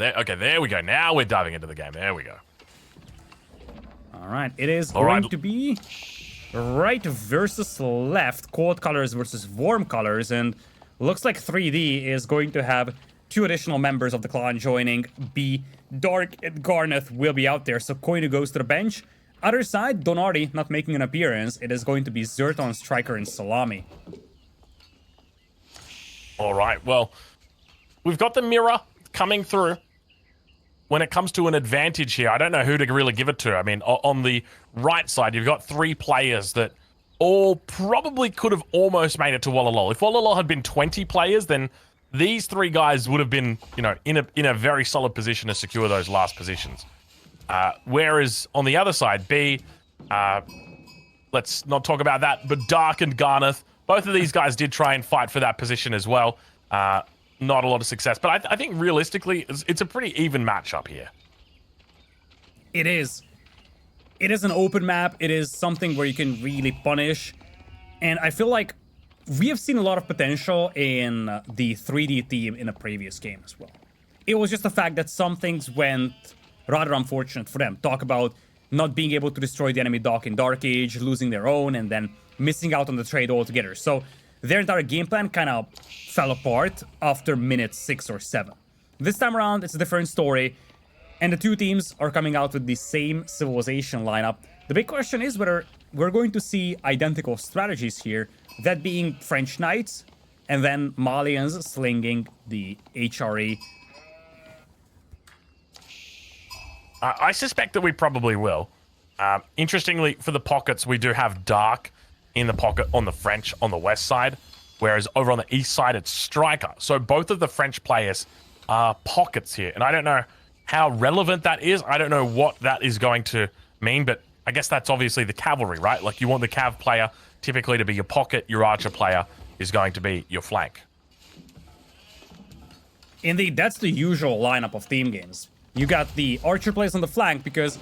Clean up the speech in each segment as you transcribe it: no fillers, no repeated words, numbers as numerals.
Okay, there we go. Now we're diving into the game. There we go. All right, it is going to be right versus left, cold colors versus warm colors, and looks like 3D is going to have 2 additional members of the clan joining. B, Dark, and Garneth will be out there, so Koinu goes to the bench. Other side, Donati not making an appearance. It is going to be Zerton, Striker, and Salami. All right, well, we've got the mirror coming through. When it comes to an advantage here, I don't know who to really give it to. I mean, on the right side, you've got 3 players that all probably could have almost made it to Wallalol. If Wallalol had been 20 players, then these 3 guys would have been, you know, in a very solid position to secure those last positions. Whereas on the other side, B, let's not talk about that, but Dark and Garneth, both of these guys did try and fight for that position as well. Not a lot of success, but I think realistically, it's a pretty even matchup here. It is. It is an open map. It is something where you can really punish. And I feel like we have seen a lot of potential in the 3D team in a previous game as well. It was just the fact that some things went rather unfortunate for them. Talk about not being able to destroy the enemy dock in Dark Age, losing their own, and then missing out on the trade altogether. So their entire game plan kind of fell apart after minute 6 or 7. This time around, it's a different story, and the 2 teams are coming out with the same civilization lineup. The big question is whether we're going to see identical strategies here, that being French Knights, and then Malians slinging the HRE. I suspect that we probably will. Interestingly, for the pockets, we do have Dark in the pocket on the French on the west side, whereas over on the east side, it's Striker. So both of the French players are pockets here, and I don't know how relevant that is. I don't know what that is going to mean, but I guess that's obviously the cavalry, right? Like, you want the cav player typically to be your pocket, your archer player is going to be your flank. Indeed, that's the usual lineup of team games. You got the archer plays on the flank, because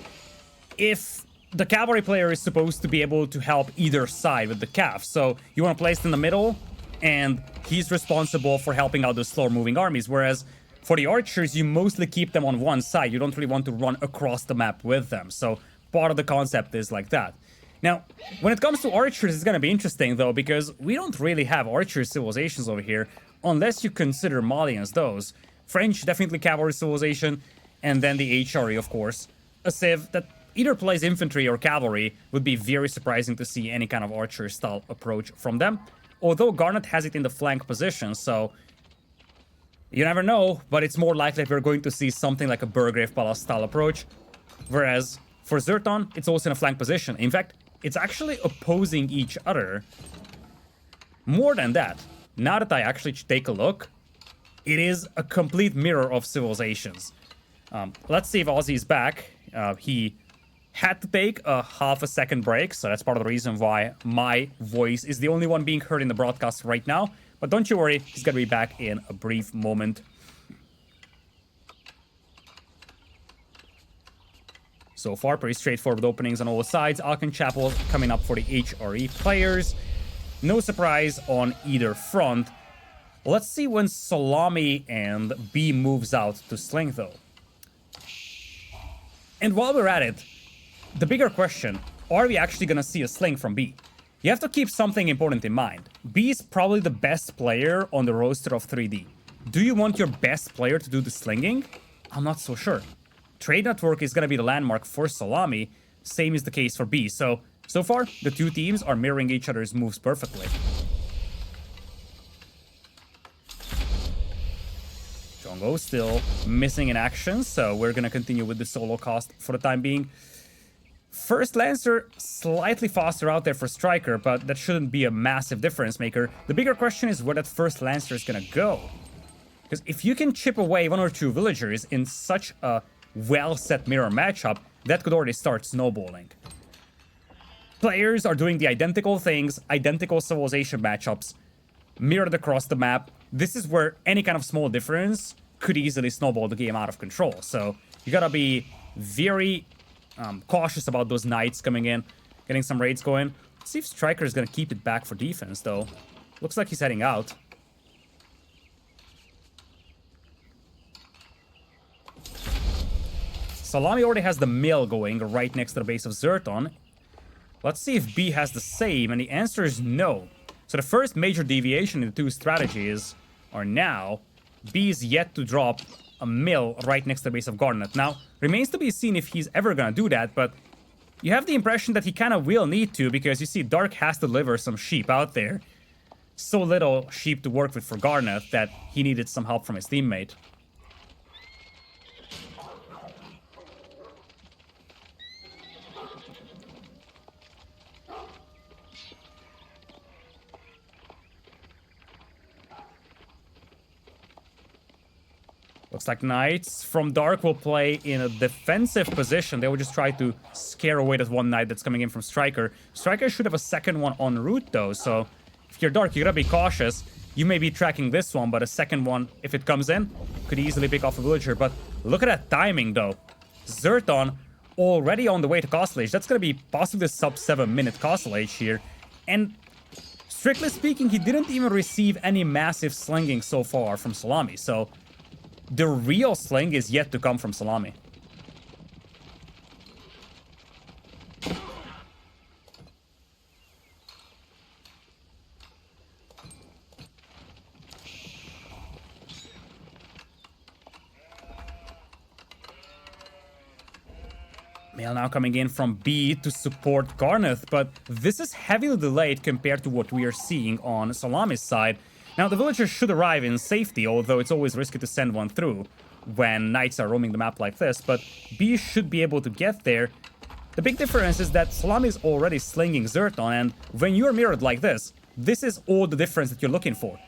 if the cavalry player is supposed to be able to help either side with the cav, so you want to place it in the middle, and he's responsible for helping out the slower moving armies, whereas for the archers, you mostly keep them on one side. You don't really want to run across the map with them, so part of the concept is like that. Now, when it comes to archers, it's going to be interesting, though, because we don't really have archer civilizations over here, unless you consider Malians those. French, definitely cavalry civilization, and then the HRE, of course. A civ that either plays infantry or cavalry. Would be very surprising to see any kind of archer-style approach from them. Although Garnet has it in the flank position, so you never know, but it's more likely that we're going to see something like a Burgrave Palace style approach. Whereas for Zerton, it's also in a flank position. In fact, it's actually opposing each other. More than that, now that I actually take a look, it is a complete mirror of civilizations. Let's see if Ozzy's back. He had to take a half-a-second break, so that's part of the reason why my voice is the only one being heard in the broadcast right now. But don't you worry, he's gonna be back in a brief moment. So far, pretty straightforward openings on all sides. Alken Chapel coming up for the HRE players. No surprise on either front. Let's see when Salami and B moves out to Sling, though. And while we're at it, the bigger question, are we actually gonna see a Sling from B? You have to keep something important in mind. B is probably the best player on the roster of 3D. Do you want your best player to do the slinging? I'm not so sure. Trade Network is gonna be the landmark for Salami, same is the case for B. So far, the two teams are mirroring each other's moves perfectly. Jongo still missing in action, so we're gonna continue with the solo cost for the time being. First Lancer, slightly faster out there for Striker, but that shouldn't be a massive difference maker. The bigger question is where that first Lancer is gonna go. Because if you can chip away one or two villagers in such a well-set mirror matchup, that could already start snowballing. Players are doing the identical things, identical civilization matchups, mirrored across the map. This is where any kind of small difference could easily snowball the game out of control. So you gotta be very cautious about those knights coming in, getting some raids going. Let's see if Striker is gonna keep it back for defense, though. Looks like he's heading out. Salami already has the mill going right next to the base of Zerton. Let's see if B has the same, and the answer is no. So the first major deviation in the two strategies are now B is yet to drop a mill right next to the base of Garnet. Now, remains to be seen if he's ever gonna do that, but you have the impression that he kind of will need to, because you see Dark has to deliver some sheep out there. So little sheep to work with for Garnet that he needed some help from his teammate. Looks like Knights from Dark will play in a defensive position. They will just try to scare away that one Knight that's coming in from Striker. Striker should have a second one en route though, so if you're Dark, you gotta be cautious. You may be tracking this one, but a second one, if it comes in, could easily pick off a villager. But look at that timing though. Zerton already on the way to Castle Age. That's gonna be possibly a sub 7-minute Castle Age here. And strictly speaking, he didn't even receive any massive slinging so far from Salami, so the real sling is yet to come from Salami. Mail now coming in from B to support Garneth, but this is heavily delayed compared to what we are seeing on Salami's side. Now, the villagers should arrive in safety, although it's always risky to send one through when Knights are roaming the map like this, but B should be able to get there. The big difference is that Salami is already slinging Zerton, and when you're mirrored like this is all the difference that you're looking for.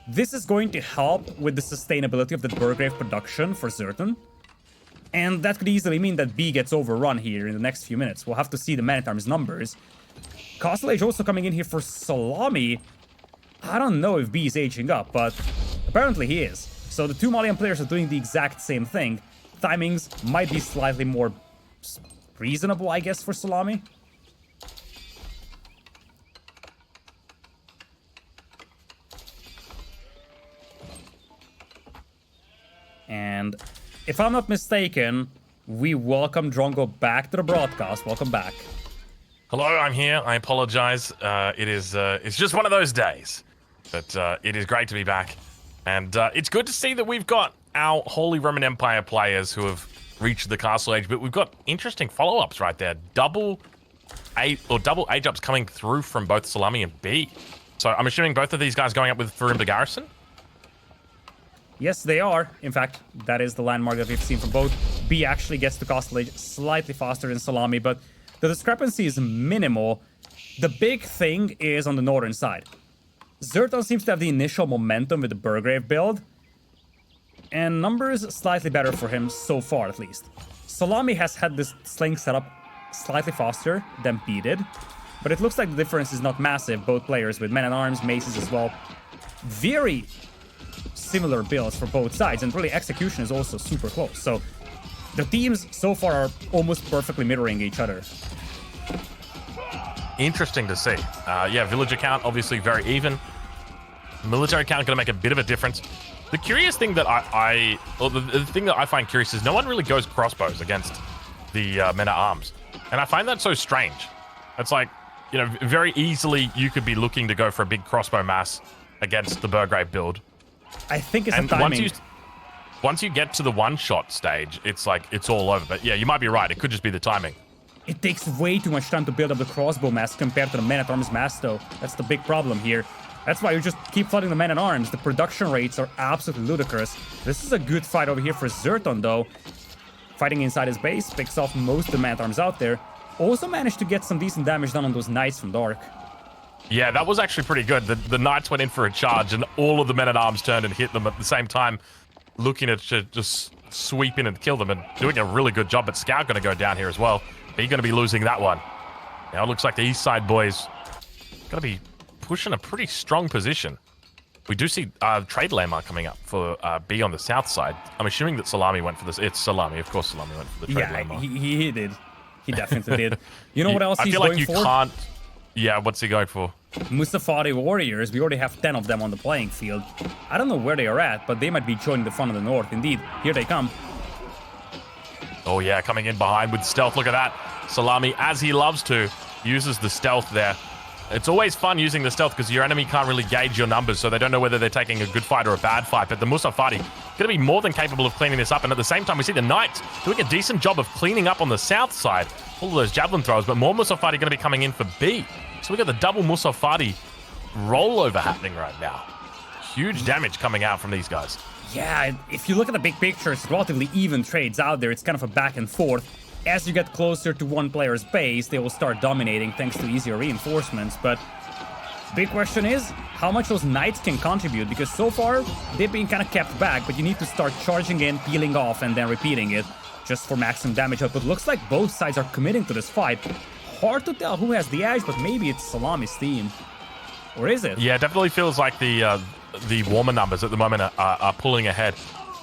This is going to help with the sustainability of the Burgrave production for Zerton, and that could easily mean that B gets overrun here in the next few minutes. We'll have to see the Man-at-Arms numbers. Castle Age also coming in here for Salami. I don't know if B is aging up, but apparently he is. So the two Malian players are doing the exact same thing. Timings might be slightly more reasonable, I guess, for Salami. And if I'm not mistaken, we welcome Drongo back to the broadcast. Welcome back. Hello, I'm here. I apologize. It's just one of those days. But it is great to be back. And it's good to see that we've got our Holy Roman Empire players who have reached the Castle Age, but we've got interesting follow-ups right there. Double age-ups coming through from both Salami and B. So I'm assuming both of these guys going up with Farimba Garrison? Yes, they are. In fact, that is the landmark that we've seen from both. B actually gets to Castle Age slightly faster than Salami, but the discrepancy is minimal. The big thing is on the northern side. Zerton seems to have the initial momentum with the Burgrave build, and numbers slightly better for him so far, at least. Salami has had this sling set up slightly faster than B did, but it looks like the difference is not massive. Both players with men-at-arms, maces as well. Very similar builds for both sides, and really execution is also super close. So the teams so far are almost perfectly mirroring each other. Interesting to see. Yeah, villager count obviously very even. Military count going to make a bit of a difference. The curious thing that the thing that I find curious is no one really goes crossbows against the men-at-arms, and I find that so strange. It's like, you know, very easily you could be looking to go for a big crossbow mass against the Burgrave build. I think it's the timing. Once you get to the one-shot stage, it's like it's all over. But yeah, you might be right. It could just be the timing. It takes way too much time to build up the crossbow mass compared to the men-at-arms mass, though. That's the big problem here. That's why you just keep flooding the men-at-arms. The production rates are absolutely ludicrous. This is a good fight over here for Zerton, though. Fighting inside his base, picks off most of the men-at-arms out there. Also managed to get some decent damage done on those Knights from Dark. Yeah, that was actually pretty good. The Knights went in for a charge, and all of the men-at-arms turned and hit them at the same time, looking at to just sweep in and kill them, and doing a really good job. But Scout going to go down here as well. They're going to be losing that one. Now it looks like the East Side boys going to be pushing a pretty strong position. We do see trade landmark coming up for B on the South side. I'm assuming that Salami went for this. It's Salami. Of course Salami went for the trade landmark. Yeah, he did. He definitely did. You know what else he's going for? I feel like you can't... Yeah, what's he going for? Mustafari Warriors. We already have 10 of them on the playing field. I don't know where they are at, but they might be joining the front of the North. Indeed, here they come. Oh yeah, coming in behind with stealth. Look at that. Salami, as he loves to, uses the stealth there. It's always fun using the stealth because your enemy can't really gauge your numbers, so they don't know whether they're taking a good fight or a bad fight. But the Musafati going to be more than capable of cleaning this up. And at the same time, we see the Knights doing a decent job of cleaning up on the south side. All of those javelin throws, but more Musafati going to be coming in for B. So we got the double Musafati rollover happening right now. Huge damage coming out from these guys. Yeah, if you look at the big picture, it's relatively even trades out there. It's kind of a back and forth. As you get closer to one player's base, they will start dominating thanks to easier reinforcements. But big question is how much those Knights can contribute, because so far they've been kind of kept back, but you need to start charging in, peeling off, and then repeating it just for maximum damage output. Looks like both sides are committing to this fight. Hard to tell who has the edge, but maybe it's Salami's team. Or is it? Yeah, it definitely feels like the warmer numbers at the moment are pulling ahead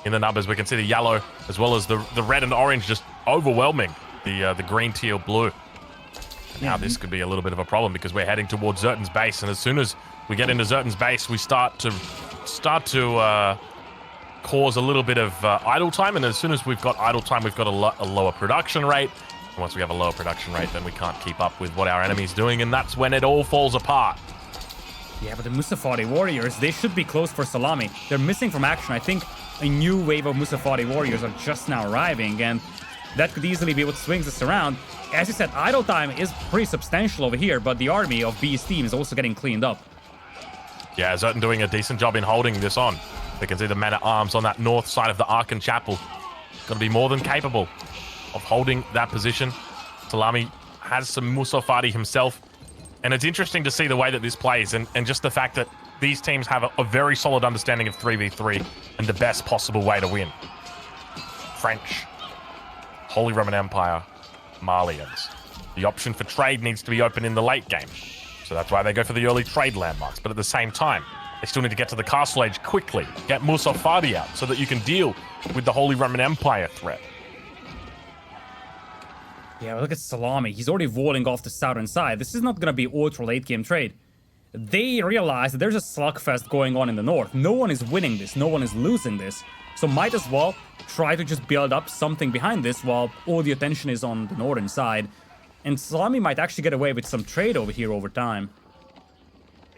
in the numbers. We can see the yellow as well as the red and orange just overwhelming the green, teal, blue. Now this could be a little bit of a problem because we're heading towards Zertan's base, and as soon as we get into Zertan's base, we start to cause a little bit of idle time, and as soon as we've got idle time, we've got a lower production rate. And once we have a lower production rate, then we can't keep up with what our enemy's doing, and that's when it all falls apart. Yeah, but the Musafati warriors, they should be close for Salami. They're missing from action. I think a new wave of Musafati warriors are just now arriving, and that could easily be what swings us around. As you said, idle time is pretty substantial over here, but the army of B's team is also getting cleaned up. Yeah, Zertan doing a decent job in holding this on. We can see the men-at-arms on that north side of the Arkan Chapel. Going to be more than capable of holding that position. Salami has some Musafati himself. And it's interesting to see the way that this plays and just the fact that these teams have a very solid understanding of 3v3 and the best possible way to win. French, Holy Roman Empire, Malians. The option for trade needs to be open in the late game. So that's why they go for the early trade landmarks. But at the same time, they still need to get to the castle age quickly. Get Musafati out so that you can deal with the Holy Roman Empire threat. Yeah, look at Salami. He's already walling off the southern side. This is not going to be ultra late game trade. They realize that there's a slugfest going on in the north. No one is winning this. No one is losing this. So might as well try to just build up something behind this while all the attention is on the northern side. And Salami might actually get away with some trade over here over time.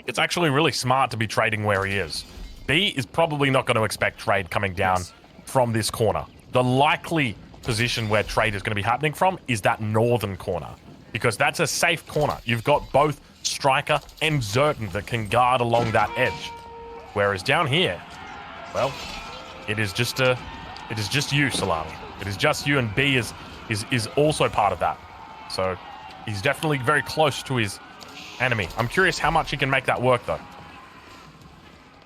It's actually really smart to be trading where he is. B is probably not going to expect trade coming down from this corner. The likely position where trade is going to be happening from is that northern corner, because that's a safe corner. You've got both Striker and Zertan that can guard along that edge. Whereas down here, well, it is just you, Salami. It is just you, and B is also part of that. So he's definitely very close to his enemy. I'm curious how much he can make that work, though.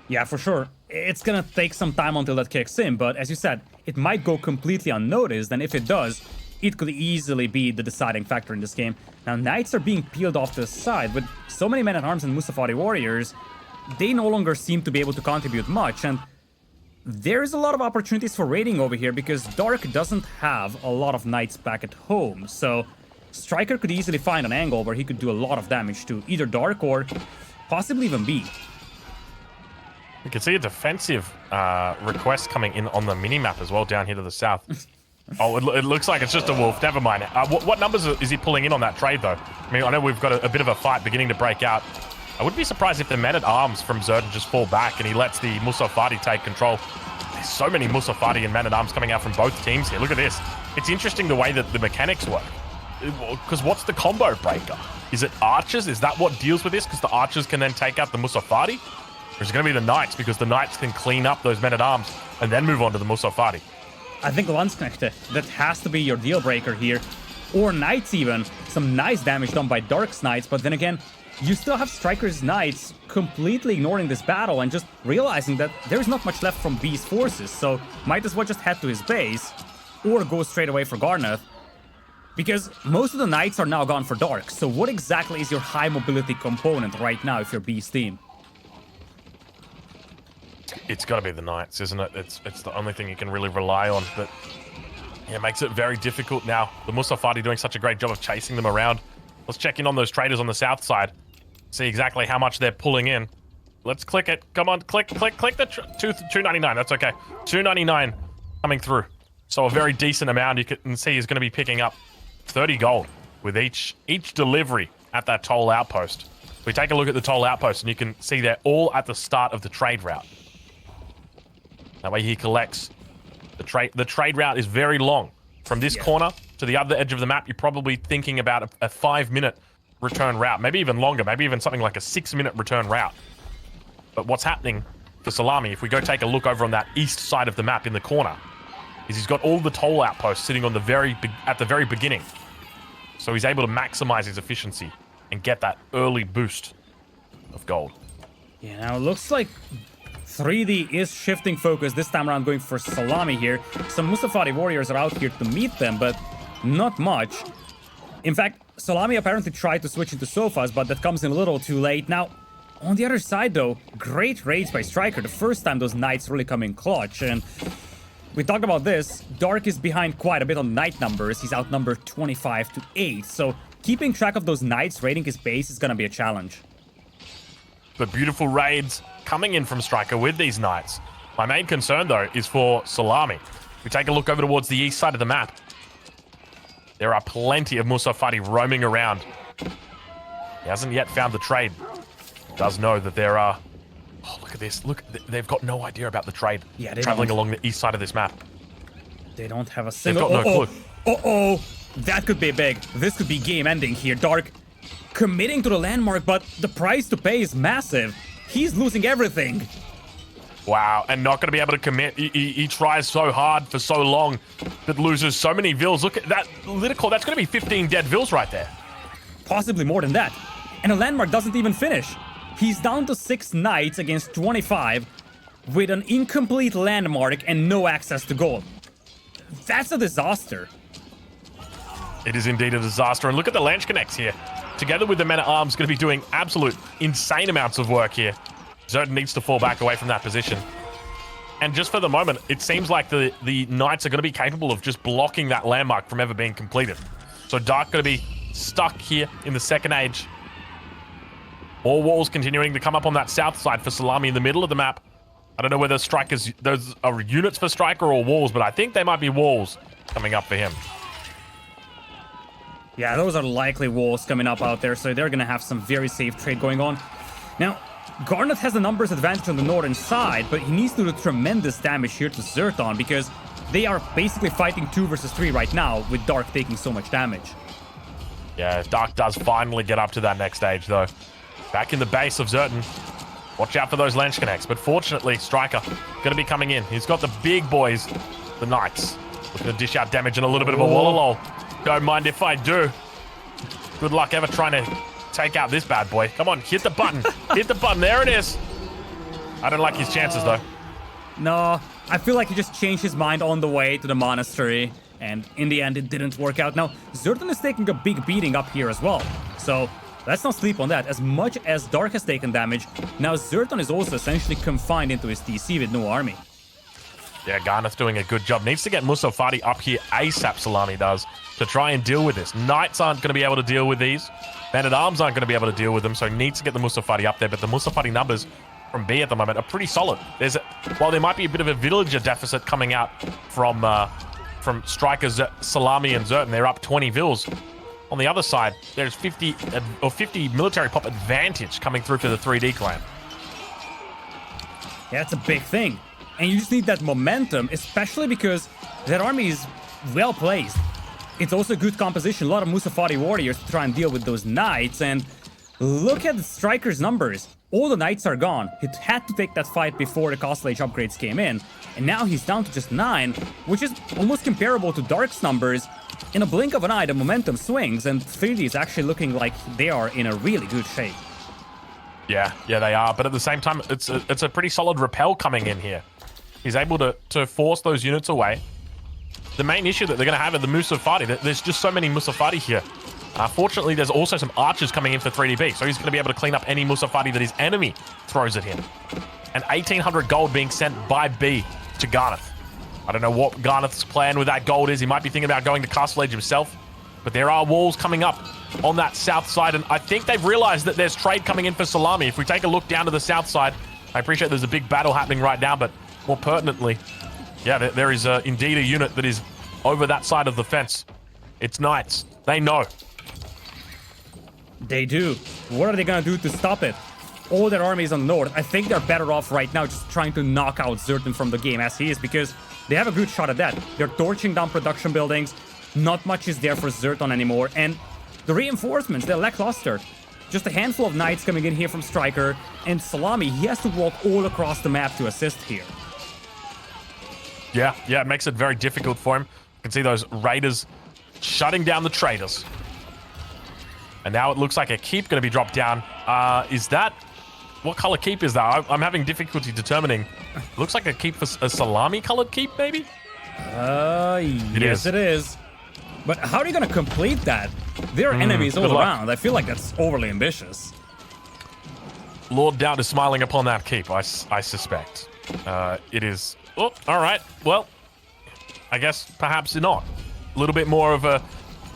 Yeah, for sure. It's gonna take some time until that kicks in, but as you said, it might go completely unnoticed, and if it does, it could easily be the deciding factor in this game. Now, Knights are being peeled off to the side. With so many men-at-arms and Musafati warriors, they no longer seem to be able to contribute much, and there's a lot of opportunities for raiding over here because Dark doesn't have a lot of Knights back at home, so Striker could easily find an angle where he could do a lot of damage to either Dark or possibly even B. You can see a defensive request coming in on the mini-map as well down here to the south. Oh, it looks like it's just a wolf. Never mind. What numbers is he pulling in on that trade, though? I mean, I know we've got a bit of a fight beginning to break out. I wouldn't be surprised if the men-at-arms from Zertan just fall back and he lets the Musafati take control. There's so many Musafati and men-at-arms coming out from both teams here. Look at this. It's interesting the way that the mechanics work. Because what's the combo breaker? Is it archers? Is that what deals with this? Because the archers can then take out the Musafati? Or is it going to be the knights? Because the knights can clean up those men-at-arms and then move on to the Musafati. I think Landsknechte, that has to be your deal breaker here. Or Knights even. Some nice damage done by Dark's Knights, but then again, you still have Striker's Knights completely ignoring this battle and just realizing that there's not much left from B's forces, so might as well just head to his base or go straight away for Garneth. Because most of the Knights are now gone for Dark, so what exactly is your high mobility component right now if you're B's team? It's got to be the Knights, isn't it? It's the only thing you can really rely on, but yeah, it makes it very difficult now. The Musafati doing such a great job of chasing them around. Let's check in on those traders on the south side. See exactly how much they're pulling in. Let's click it. Come on, click the 299. That's okay. 299 coming through. So a very decent amount. You can see he's going to be picking up 30 gold with each delivery at that toll outpost. We take a look at the toll outpost, and you can see they're all at the start of the trade route. That way he collects the trade. The trade route is very long. From this corner to the other edge of the map, you're probably thinking about a 5-minute return route, maybe even longer, maybe even something like a 6-minute return route. But what's happening for Salami, if we go take a look over on that east side of the map in the corner, is he's got all the toll outposts sitting on at the very beginning. So he's able to maximize his efficiency and get that early boost of gold. Yeah, now it looks like 3D is shifting focus this time around, going for Salami here. Some Mustafari warriors are out here to meet them, but not much. In fact, Salami apparently tried to switch into sofas, but that comes in a little too late. Now, on the other side though, great raids by Striker. The first time those knights really come in clutch, and we talked about this. Dark is behind quite a bit on knight numbers. He's outnumbered 25-8, so keeping track of those knights raiding his base is gonna be a challenge. But beautiful raids coming in from Striker with these knights. My main concern, though, is for Salami. We take a look over towards the east side of the map. There are plenty of Musafati roaming around. He hasn't yet found the trade. Does know that there are... Oh, look at this. Look, they've got no idea about the trade. Yeah, they traveling don't. along the east side of this map. They don't have a single... They've got no clue. Uh-oh! That could be big. This could be game ending here. Dark committing to the landmark, but the price to pay is massive. He's losing everything. Wow, and not going to be able to commit. He tries so hard for so long, but loses so many vills. Look at that, Lidakor, that's going to be 15 dead vills right there. Possibly more than that. And the landmark doesn't even finish. He's down to 6 knights against 25 with an incomplete landmark and no access to gold. That's a disaster. It is indeed a disaster. And look at the Lanch Connects here. Together with the men-at-arms, going to be doing absolute insane amounts of work here. Zerton needs to fall back away from that position. And just for the moment, it seems like the knights are going to be capable of just blocking that landmark from ever being completed. So Dark going to be stuck here in the second age. More walls continuing to come up on that south side for Salami in the middle of the map. I don't know whether Strikers, those are units for Striker or walls, but I think they might be walls coming up for him. Yeah, those are likely walls coming up out there, so they're going to have some very safe trade going on. Now, Garnet has the numbers advantage on the northern side, but he needs to do tremendous damage here to Zerton because they are basically fighting 2 versus 3 right now, with Dark taking so much damage. Yeah, Dark does finally get up to that next stage, though. Back in the base of Zerton. Watch out for those Lanch Connects, but fortunately, Striker going to be coming in. He's got the big boys, the Knights. Looking to dish out damage and a little bit of a wall. Don't mind if I do. Good luck ever trying to take out this bad boy. Come on, hit the button. Hit the button. There it is. I don't like his chances, though. No, I feel like he just changed his mind on the way to the monastery, and in the end, it didn't work out. Now, Zerton is taking a big beating up here as well, so let's not sleep on that. As much as Dark has taken damage, now Zerton is also essentially confined into his TC with no army. Yeah, Garneth's doing a good job. Needs to get Musafati up here ASAP, Salami does, to try and deal with this. Knights aren't going to be able to deal with these. Men-at-Arms aren't going to be able to deal with them, so needs to get the Musafati up there. But the Musafati numbers from B at the moment are pretty solid. While there might be a bit of a villager deficit coming out from Strikers, Salami and Zerton, they're up 20 vills. On the other side, there's 50 military pop advantage coming through for the 3D clan. Yeah, that's a big thing. And you just need that momentum, especially because that army is well placed. It's also a good composition, a lot of Musafati warriors to try and deal with those knights. And look at the Striker's numbers. All the knights are gone. He had to take that fight before the Castle Age upgrades came in. And now he's down to just 9, which is almost comparable to Dark's numbers. In a blink of an eye, the momentum swings, and 3D is actually looking like they are in a really good shape. Yeah, they are. But at the same time, it's a pretty solid repel coming in here. He's able to force those units away. The main issue that they're going to have are the Musafati. There's just so many Musafati here. Fortunately, there's also some archers coming in for 3DB, so he's going to be able to clean up any Musafati that his enemy throws at him. And 1,800 gold being sent by B to Garneth. I don't know what Garneth's plan with that gold is. He might be thinking about going to Castle Age himself. But there are walls coming up on that south side, and I think they've realized that there's trade coming in for Salami. If we take a look down to the south side, I appreciate there's a big battle happening right now, but more pertinently, Yeah, there is indeed a unit that is over that side of the fence. It's Knights. They know. They do. What are they gonna do to stop it? All their armies on the north. I think they're better off right now just trying to knock out Zertan from the game as he is, because they have a good shot at that. They're torching down production buildings. Not much is there for Zertan anymore. And the reinforcements, they're lackluster. Just a handful of Knights coming in here from Striker. And Salami, he has to walk all across the map to assist here. Yeah, it makes it very difficult for him. You can see those Raiders shutting down the traders. And now it looks like a keep going to be dropped down. Is that... What color keep is that? I'm having difficulty determining. It looks like a keep for a salami-colored keep, maybe? Yes, it is. But how are you going to complete that? There are enemies all around. I feel like that's overly ambitious. Lord Doubt is smiling upon that keep, I suspect. It is... Oh, all right. Well, I guess perhaps not. A little bit more of a...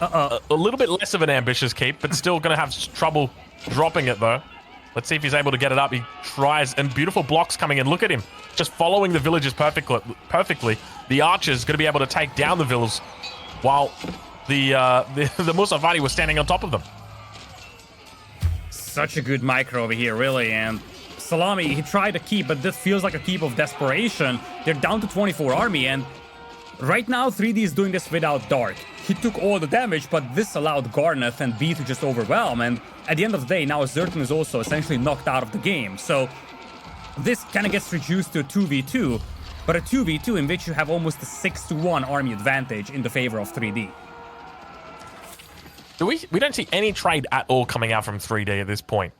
A little bit less of an ambitious keep, but still going to have trouble dropping it, though. Let's see if he's able to get it up. He tries, and beautiful blocks coming in. Look at him, just following the villagers perfectly. The archer's going to be able to take down the villas, while the Musafati was standing on top of them. Such a good micro over here, really, and Salami, he tried to keep, but this feels like a keep of desperation. They're down to 24 army, and right now 3D is doing this without Dark. He took all the damage, but this allowed Garneth and B to just overwhelm, and at the end of the day, now Zertan is also essentially knocked out of the game. So this kind of gets reduced to a 2v2, but a 2v2 in which you have almost a 6-1 army advantage in the favor of 3D. We don't see any trade at all coming out from 3D at this point.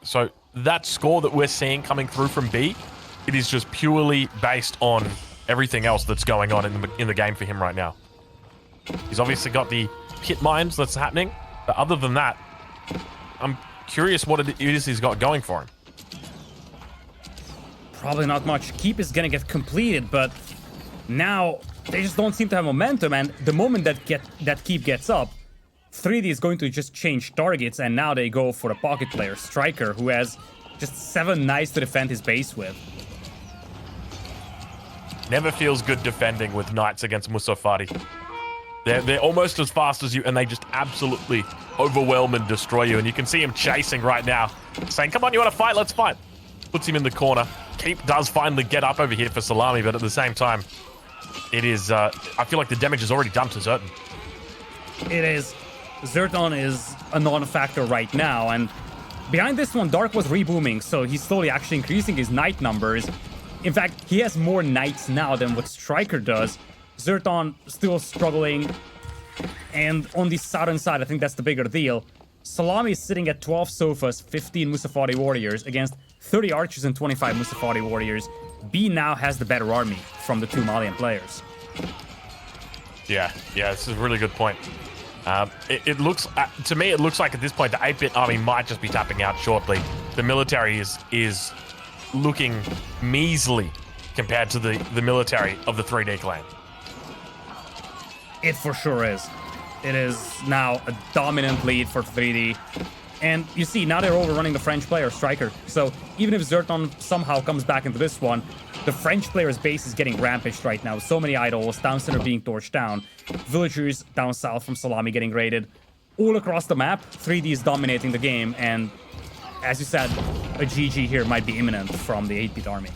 So that score that we're seeing coming through from B, it is just purely based on everything else that's going on in the game for him right now. He's obviously got the pit mines that's happening, but other than that, I'm curious what it is he's got going for him. Probably not much. Keep is gonna get completed, but now they just don't seem to have momentum, and the moment that keep gets up, 3D is going to just change targets, and now they go for a pocket player, Striker, who has just 7 Knights to defend his base with. Never feels good defending with Knights against Musafati. They're almost as fast as you, and they just absolutely overwhelm and destroy you. And you can see him chasing right now, saying, come on, you want to fight? Let's fight. Puts him in the corner. Keep does finally get up over here for Salami, but at the same time, it is, I feel like the damage is already done to Zertan. It is. Zertan is a non-factor right now, and behind this one, Dark was rebooming, so he's slowly actually increasing his Knight numbers. In fact, he has more Knights now than what Striker does. Zertan still struggling, and on the southern side, I think that's the bigger deal. Salami is sitting at 12 Sofas, 15 Musafati warriors against 30 archers and 25 Musafati warriors. B now has the better army from the 2 Malian players. Yeah, this is a really good point. It looks, to me, it looks like at this point the 8-bit army might just be tapping out shortly. The military is looking measly compared to the military of the 3D clan. It for sure is. It is now a dominant lead for 3D. And you see, now they're overrunning the French player, Striker. So even if Zertan somehow comes back into this one, the French player's base is getting rampaged right now. So many idols, town center being torched down, villagers down south from Salami getting raided. All across the map, 3D is dominating the game, and as you said, a GG here might be imminent from the 8-bit army.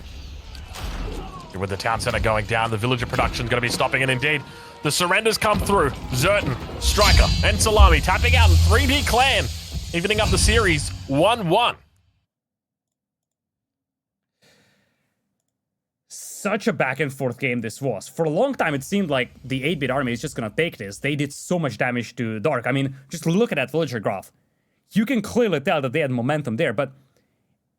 With the town center going down, the villager production is going to be stopping, and indeed, the surrenders come through. Zertan, Striker, and Salami tapping out in 3D clan, evening up the series 1-1. Such a back and forth game this was. For a long time, it seemed like the 8-bit army is just gonna take this. They did so much damage to Dark. I mean, just look at that villager graph. You can clearly tell that they had momentum there, but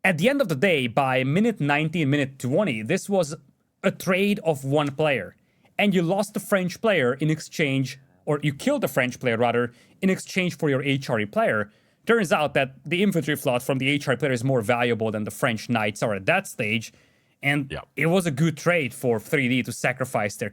at the end of the day, by minute 90 and minute 20, this was a trade of 1 player. And you lost the French player in exchange, or you killed the French player rather, in exchange for your HRE player. Turns out that the infantry flood from the HRE player is more valuable than the French knights are at that stage. And it was a good trade for 3D to sacrifice their